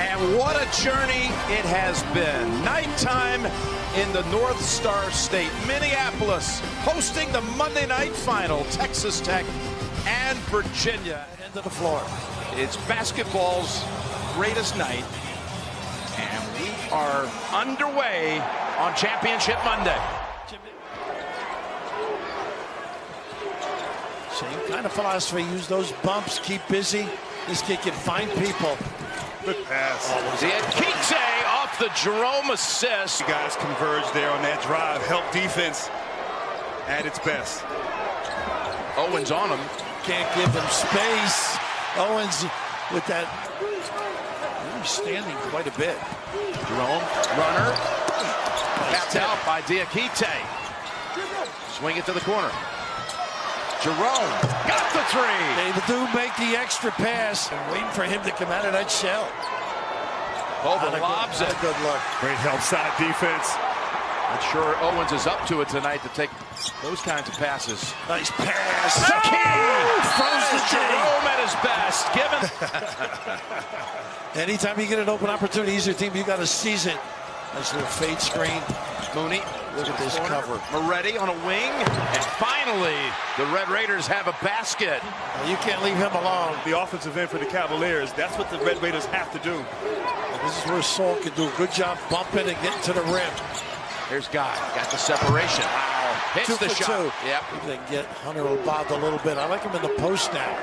And what a journey it has been. Nighttime in the North Star State. Minneapolis hosting the Monday night final. Texas Tech and Virginia. Into the floor. It's basketball's greatest night. And we are underway on Championship Monday. Same kind of philosophy. Use those bumps. Keep busy. This kid can find people. Good pass. NCCA off the Jerome assist. You guys converge there on that drive. Help defense at its best. Owens on him. Can't give him space. Owens with that. He's standing quite a bit. Jerome, runner. Tapped out by Diakite. Swing it to the corner. Jerome got the three. They do make the extra pass. I'm waiting for him to come out of that shell. Over lobs it. Good look. Great help side defense. Not sure Owens is up to it tonight to take those kinds of passes. Nice pass. The key. Froze the Jerome at his best. Given. Anytime you get an open opportunity, he's your team. You got to seize it. Nice little fade screen. Mooney. Look at this cover. Moretti on a wing. And finally, the Red Raiders have a basket. Well, you can't leave him alone. The offensive end for the Cavaliers. That's what the Red Raiders have to do. And this is where Saul can do a good job bumping and getting to the rim. Here's Guy. Got the separation. Wow. Hits 2 the for shot. 2. Yep. If they can get Hunter involved a little bit. I like him in the post now.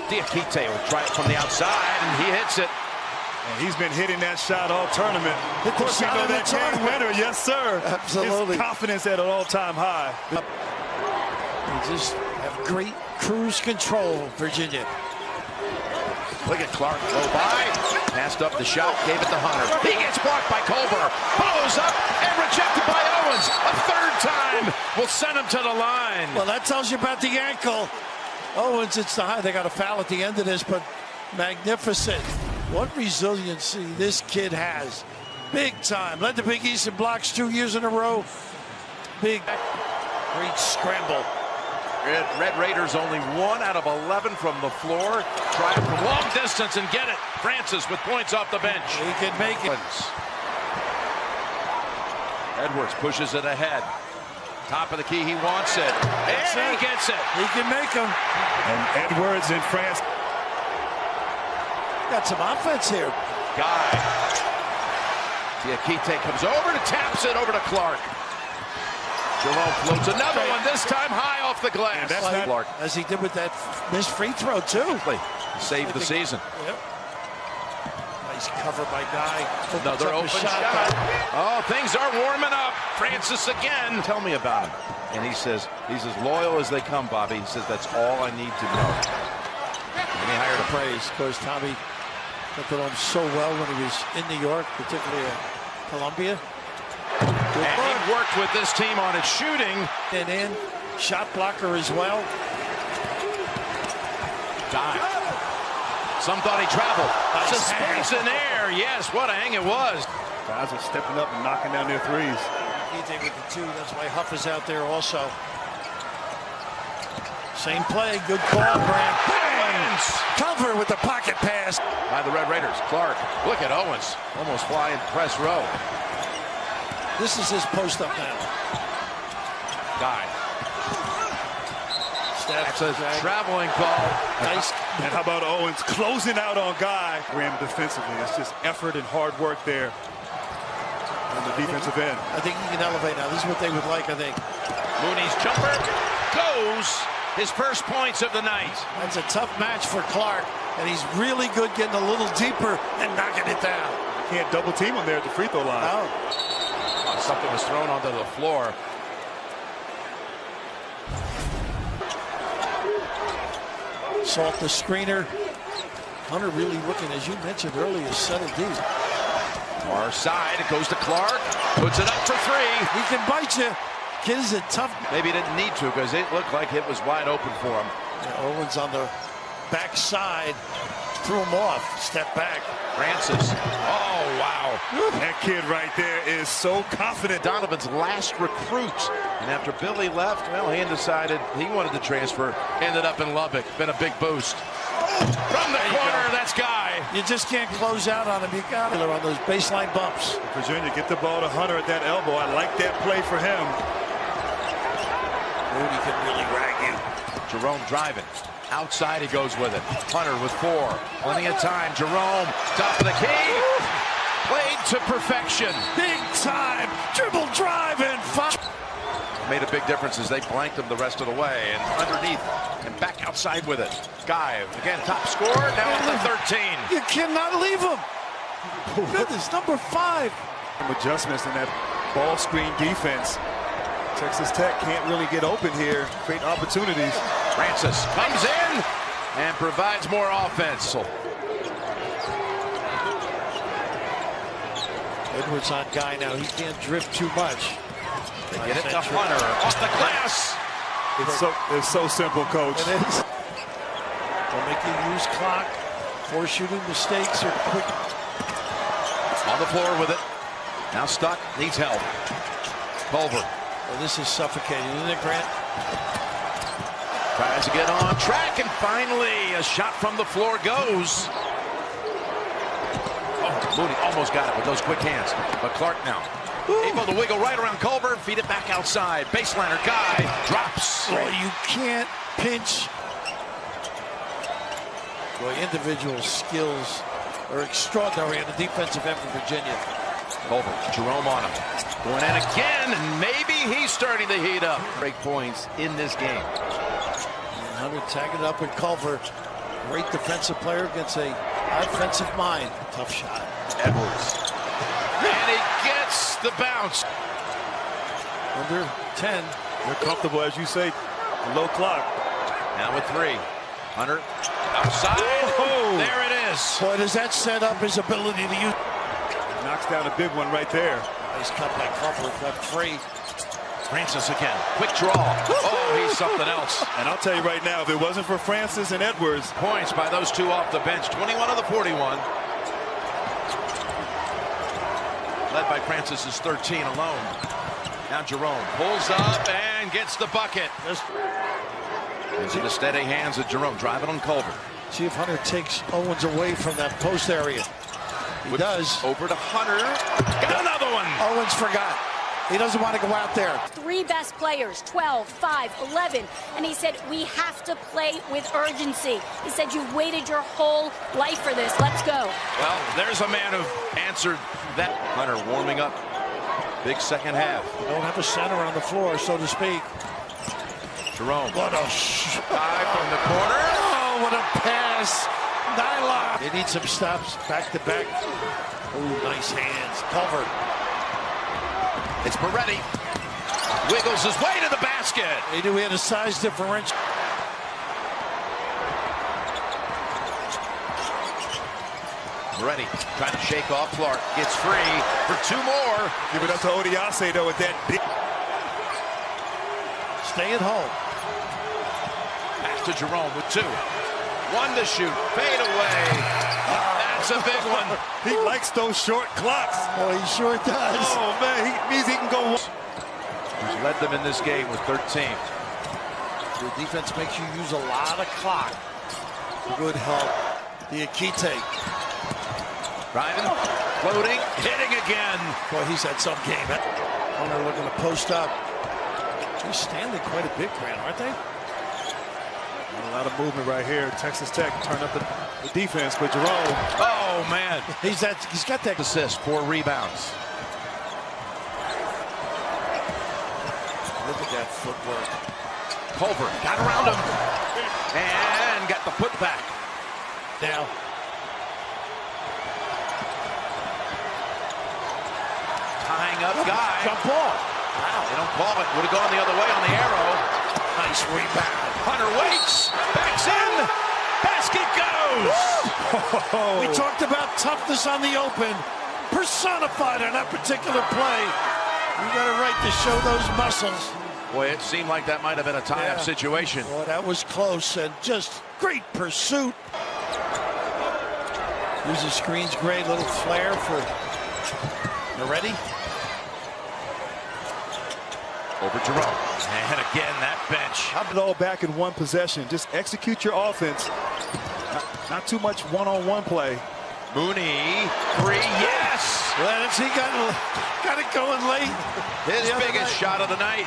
Diakite will try it from the outside, and he hits it. And he's been hitting that shot all tournament. Hit the shot of the that game tournament. winner. Yes, sir. Absolutely. His confidence at an all-time high. They just have great cruise control, Virginia. Look at Clark go by. Passed up the shot, gave it to Hunter. He gets blocked by Culver. Follows up and rejected by Owens. A third time will send him to the line. Well, that tells you about the ankle. Owens, it's the high. They got a foul at the end of this, but magnificent. What resiliency this kid has. Big time. Led the Big East in blocks 2 years in a row. Big, great scramble. Red Raiders only 1 out of 11 from the floor. Try it from long distance and get it. Francis with points off the bench. He can make it. Edwards pushes it ahead. Top of the key, he wants it. And he gets it. He can make them. And Edwards in France. Got some offense here. Guy. Diakite comes over and taps it over to Clark. Jerome floats another one, this time high off the glass. And that's not Clark. As he did with that missed free throw, too. Saved the season. Yep. Nice cover by Guy. Another open shot. Oh, things are warming up. Francis again. Tell me about him. And he's as loyal as they come, Bobby. He says, that's all I need to know. Any higher to praise. Of course, Tommy got to know him so well when he was in New York, particularly at Columbia. And he worked with this team on its shooting. And in, shot blocker as well. Dive. Some thought he traveled. Suspension air. Yes, what a hang it was. Guys are stepping up and knocking down their threes. He did with the 2. That's why Huff is out there also. Same play. Good call, Grant. Cover with the pocket pass. By the Red Raiders. Clark. Look at Owens. Almost flying press row. This is his post up now. Guy. That's a traveling call. Nice. And how about Owens closing out on Guy? Graham defensively. It's just effort and hard work there on the defensive end. I think he can elevate now. This is what they would like, I think. Mooney's jumper goes. His first points of the night. That's a tough match for Clark, and he's really good getting a little deeper and knocking it down. Can't double team him there at the free throw line. Oh. Something was thrown onto the floor. Salt the screener. Hunter really looking, as you mentioned earlier, settled deep. Far side, it goes to Clark. Puts it up for 3. He can bite you. Kid is a tough. Maybe he didn't need to because it looked like it was wide open for him. Yeah, Owens on the backside. Threw him off. Step back. Francis. Oh, wow. That kid right there is so confident. Donovan's last recruit. And after Billy left, well, he decided he wanted to transfer. Ended up in Lubbock. Been a big boost. From the corner, that's Guy. You just can't close out on him. You got it on those baseline bumps. Virginia, get the ball to Hunter at that elbow. I like that play for him. Moody can really rag you. Jerome driving. Outside he goes with it. Hunter with 4. Plenty of time. Jerome, top of the key. Played to perfection. Big time. Dribble drive and five. Made a big difference as they blanked him the rest of the way. And underneath and back outside with it. Guy, again, top scorer. Now on the 13. You cannot leave him. Goodness, number 5. Some adjustments in that ball screen defense. Texas Tech can't really get open here. Great opportunities. Francis comes in and provides more offense. Edwards on Guy now. He can't drift too much. They get it to Hunter off the glass. It's so simple, Coach. It is. They'll make you use clock. 4 shooting mistakes or quick. On the floor with it. Now stuck. Needs help. Culver. Oh, this is suffocating, isn't it, Grant? Tries to get on track, and finally a shot from the floor goes. Oh, Moody almost got it with those quick hands. But Clark now able to wiggle right around Culver, feed it back outside. Baseliner Guy drops. Boy, you can't pinch. Boy, individual skills are extraordinary on the defensive end for Virginia. Culver, Jerome on him. Going in again, and maybe he's starting to heat up. Break points in this game. And Hunter tagging it up with Culver. Great defensive player against a offensive mind. Tough shot. Edwards. And he gets the bounce. Under 10. They're comfortable, as you say, low clock. Now with 3. Hunter outside. Oh. There it is. Boy, does that set up his ability to use. Knocks down a big one right there. Nice cut by Culver, got free. Francis again. Quick draw. Oh, he's something else. And I'll tell you right now, if it wasn't for Francis and Edwards. Points by those 2 off the bench. 21 of the 41. Led by Francis's 13 alone. Now Jerome pulls up and gets the bucket. Into the steady hands of Jerome. Driving on Culver. See if Hunter takes Owens away from that post area. He does. Over to Hunter. Got another one. Owens forgot. He doesn't want to go out there. 3 best players, 12, 5, 11. And he said, we have to play with urgency. He said, you've waited your whole life for this. Let's go. Well, there's a man who answered that. Hunter warming up. Big second half. You don't have a center on the floor, so to speak. Jerome. What a Guy from the corner. Oh, what a pass. Nyla. They need some stops back to back. Oh, nice hands. Culver. It's Moretti. Wiggles his way to the basket. They knew he had a size differential. Moretti trying to shake off Clark. Gets free for 2 more. Give it up to Odiase, though, with that big. Stay at home. Back to Jerome with 2. 1 to shoot. Fade away. That's a big one. He likes those short clocks. Oh, he sure does. Oh, man, he means he can go. He's led them in this game with 13. The defense makes you use a lot of clock. Good help. The Akite. Driving, floating, hitting again. Boy, he's had some game. Hunter looking to post up. He's standing quite a bit, Grant, aren't they? A lot of movement right here. Texas Tech turn up the defense, but Jerome. Oh, man. He's got that Assist, 4 rebounds. Look at that footwork. Culver got around him and got the putback. Now. Tying up Guy. Jump ball. Wow, they don't call it. Would have gone the other way on the arrow. Nice rebound. Hunter waits, backs in, basket goes. We talked about toughness on the open, personified on that particular play. You got it right to show those muscles. Boy, it seemed like that might have been a tie-up situation. Well, that was close and just great pursuit. Uses screens great, little flare for Moretti. Over Jerome. And again, that bench. Have it all back in one possession. Just execute your offense. Not too much one-on-one play. Mooney, three, yes! Well, he got it going late. His biggest shot of the night.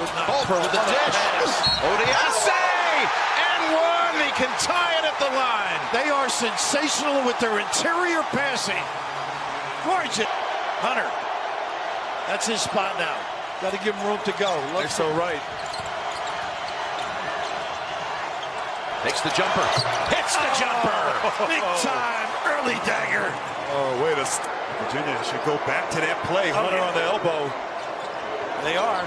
Over with the dish. Odiase! And one. He can tie it at the line. They are sensational with their interior passing. Gorgeous. Hunter. That's his spot now. Got to give him room to go. They're so right. Takes the jumper. Hits the jumper. Big time early dagger. Oh, wait a second. Virginia should go back to that play. Hunter on the elbow. They are.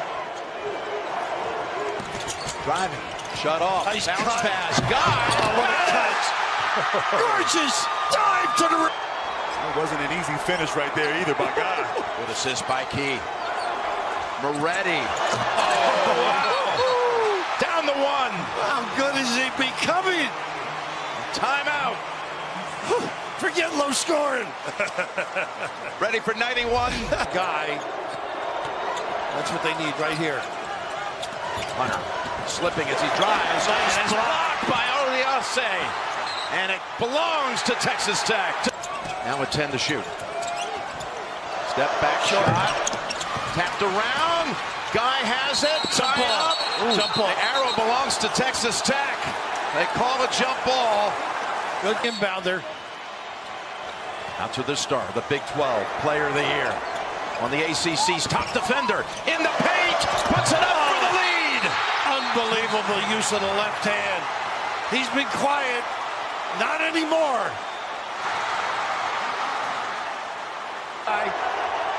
Driving. Shut off. Nice Bounce cut. pass. Guy. Oh, what a cut. Gorgeous dive to the rim. It wasn't an easy finish right there either by Guy. Good assist by Key. Moretti. Oh. Down the one. How good is he becoming? Timeout. Forget low scoring. Ready for 91. Guy. That's what they need right here. Hunter slipping as he drives. Nice And it's blocked by Odiase. And it belongs to Texas Tech. Now with 10 to shoot. Step back shot. Tapped around. Guy has it. Jump Tied ball. up. Jump ball. The arrow belongs to Texas Tech. They call a jump ball. Good inbounder. Out to the star, the Big 12 Player of the Year. On the ACC's top defender. In the paint. Puts it up for the lead. Unbelievable use of the left hand. He's been quiet. Not anymore.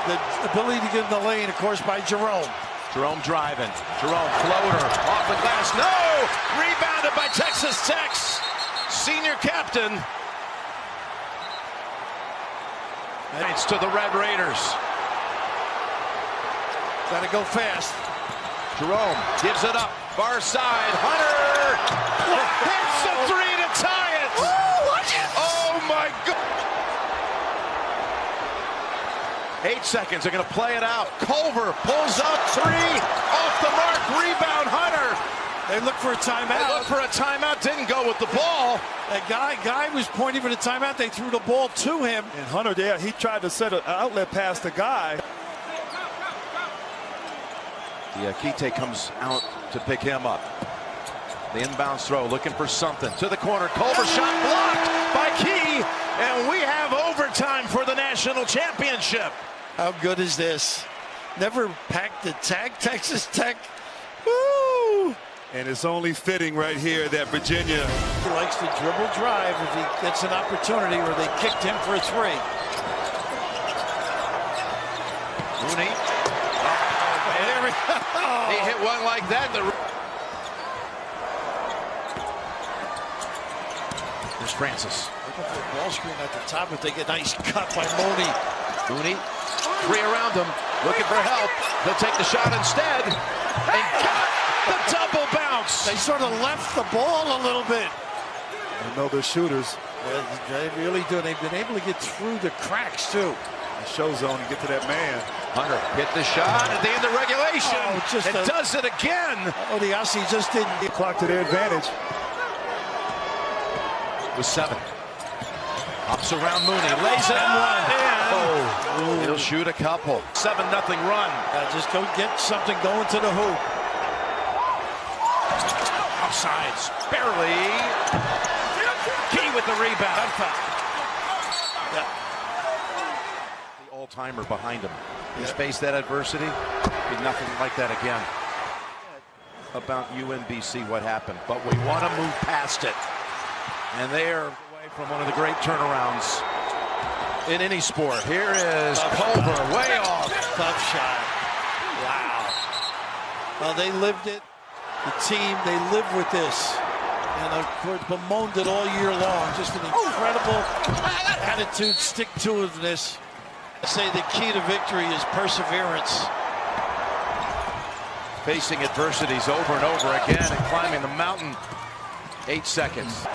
The ability to get in the lane, of course, by Jerome. Jerome driving. Jerome floater off the glass. No! Rebounded by Texas Tech's senior captain. It's to the Red Raiders. Got to go fast. Jerome gives it up. Far side. Hunter hits the three to tie it. Oh my God. 8 seconds. They're going to play it out. Culver pulls up three. Off the mark. Rebound Hunter. They look for a timeout. They look for a timeout. Didn't go with the ball. That guy was pointing for the timeout. They threw the ball to him. And Hunter there, he tried to set an outlet pass to Guy. The Kite comes out to pick him up. The inbounds throw, looking for something. To the corner, Culver shot blocked by Key. And we have overtime for the national championship. How good is this? Never packed the tag, Texas Tech. Woo! And it's only fitting right here that Virginia. He likes to dribble drive if he gets an opportunity where they kicked him for a three. Mooney. He hit one like that. There's Francis. Looking for a ball screen at the top, but they get a nice cut by Mooney. Mooney, three around him, looking for help. They'll take the shot instead. And got the double bounce. They sort of left the ball a little bit. I know they're shooters. Yeah, they really do. They've been able to get through the cracks, too. The show zone and get to that man. Hunter hit the shot at the end of regulation. Oh, does it again. Odiase just didn't get Clock to their advantage. With 7. Hops around Mooney, lays it one. And he'll shoot a couple. 7-0 run. Just go get something going to the hoop. Offsides, barely. Key with the rebound. Yeah. The all-timer behind him. He's faced that adversity. Be nothing like that again. About UMBC, what happened, but we want to move past it. And they are away from one of the great turnarounds in any sport. Here is Culver, way off. Tough shot. Wow. Well, they lived it. The team, they live with this. And of course, bemoaned it all year long. Just an incredible attitude, stick-to-itiveness. I say the key to victory is perseverance. Facing adversities over and over again and climbing the mountain. 8 seconds.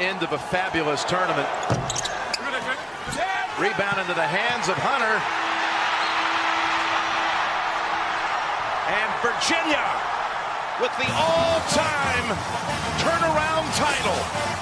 End of a fabulous tournament. Rebound into the hands of Hunter. And Virginia with the all-time turnaround title.